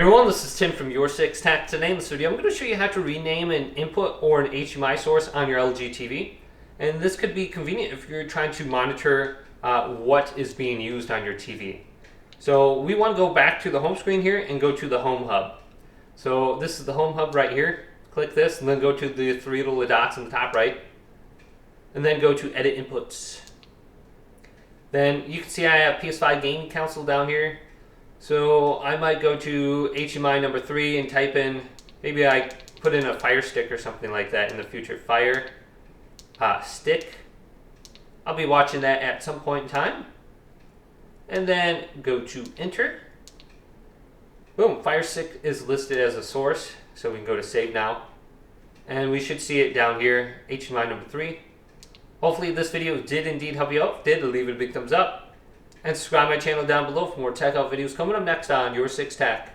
Everyone, this is Tim from Your 6 Tech. Today in this video, I'm going to show you how to rename an input or an HDMI source on your LG TV. And this could be convenient if you're trying to monitor what is being used on your TV. So we want to go back to the home screen here and go to the Home Hub. So this is the Home Hub right here. Click this and then go to the three little dots in the top right. And then go to Edit Inputs. Then you can see I have PS5 Gaming Console down here. So I might go to HDMI number 3 and type in, maybe I put in a Fire Stick or something like that in the future. Fire Stick. I'll be watching that at some point in time. And then go to Enter. Boom, Fire Stick is listed as a source. So we can go to Save Now. And we should see it down here, HDMI number 3. Hopefully this video did indeed help you out. If it did, leave it a big thumbs up. And subscribe to my channel down below for more tech out videos coming up next on Your 6 Tech.